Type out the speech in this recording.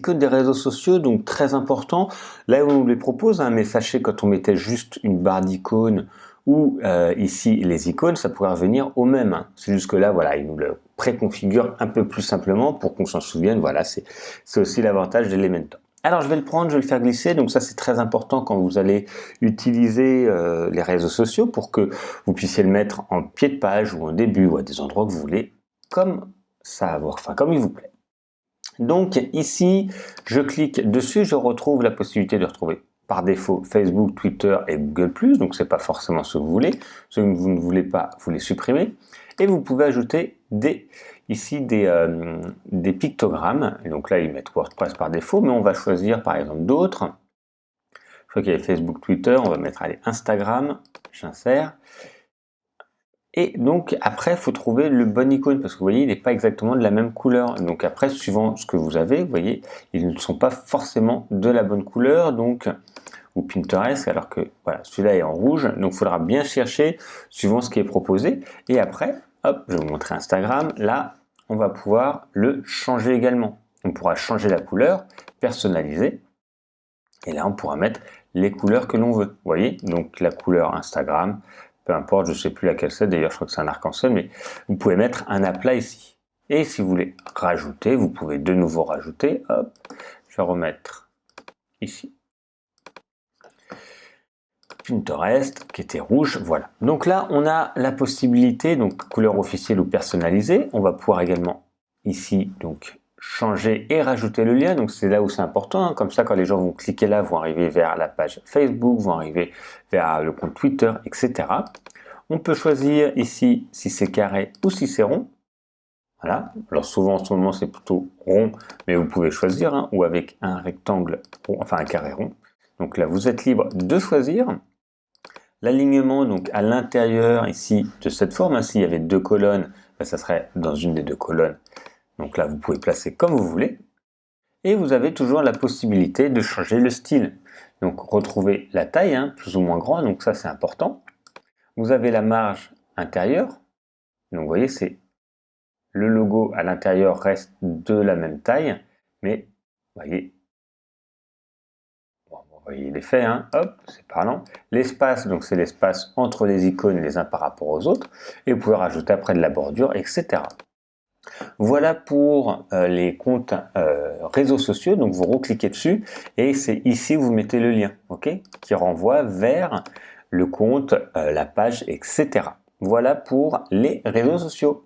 icônes des réseaux sociaux, donc très important. Là, on nous les propose, hein, mais sachez, quand on mettait juste une barre d'icônes ou ici les icônes, ça pourrait revenir au même. Hein. C'est juste que là, voilà, il nous le préconfigure un peu plus simplement pour qu'on s'en souvienne. Voilà, c'est aussi l'avantage d'Elementor. Alors, je vais le prendre, je vais le faire glisser. Donc ça, c'est très important quand vous allez utiliser les réseaux sociaux pour que vous puissiez le mettre en pied de page ou en début ou à des endroits que vous voulez, comme ça, enfin comme il vous plaît. Donc ici, je clique dessus, je retrouve la possibilité de retrouver par défaut Facebook, Twitter et Google+, donc c'est pas forcément ce que vous voulez. Ce que vous ne voulez pas, vous les supprimez. Et vous pouvez ajouter ici des pictogrammes. Et donc là, ils mettent WordPress par défaut, mais on va choisir par exemple d'autres. Je crois qu'il y a Facebook, Twitter, on va mettre allez, Instagram, j'insère. Et donc après, il faut trouver le bon icône parce que vous voyez, il n'est pas exactement de la même couleur. Donc après, suivant ce que vous avez, vous voyez, ils ne sont pas forcément de la bonne couleur. Donc, ou Pinterest, alors que voilà, celui-là est en rouge. Donc il faudra bien chercher suivant ce qui est proposé. Et après, hop, je vais vous montrer Instagram. Là, on va pouvoir le changer également. On pourra changer la couleur, personnaliser. Et là, on pourra mettre les couleurs que l'on veut. Vous voyez, donc la couleur Instagram, peu importe, je ne sais plus laquelle c'est, d'ailleurs je crois que c'est un arc-en-ciel, mais vous pouvez mettre un aplat ici. Et si vous voulez rajouter, vous pouvez de nouveau rajouter, hop, je vais remettre ici. Pinterest qui était rouge, voilà. Donc là, on a la possibilité, donc couleur officielle ou personnalisée. On va pouvoir également ici, donc changer et rajouter le lien, donc c'est là où c'est important, hein. Comme ça quand les gens vont cliquer là, vont arriver vers la page Facebook, vont arriver vers le compte Twitter, etc. On peut choisir ici si c'est carré ou si c'est rond, voilà. Alors souvent en ce moment c'est plutôt rond, mais vous pouvez choisir, hein, ou avec un rectangle, enfin un carré rond. Donc là vous êtes libre de choisir. L'alignement donc à l'intérieur ici de cette forme, hein, s'il y avait deux colonnes, ben, ça serait dans une des deux colonnes. Donc là, vous pouvez placer comme vous voulez. Et vous avez toujours la possibilité de changer le style. Donc retrouver la taille, hein, plus ou moins grand, donc ça c'est important. Vous avez la marge intérieure. Donc vous voyez, c'est le logo à l'intérieur reste de la même taille, mais vous voyez l'effet, hein, hop, c'est parlant. L'espace, donc c'est l'espace entre les icônes les uns par rapport aux autres. Et vous pouvez rajouter après de la bordure, etc. Voilà pour les comptes réseaux sociaux, donc vous recliquez dessus et c'est ici où vous mettez le lien, ok, qui renvoie vers le compte, la page, etc. Voilà pour les réseaux sociaux.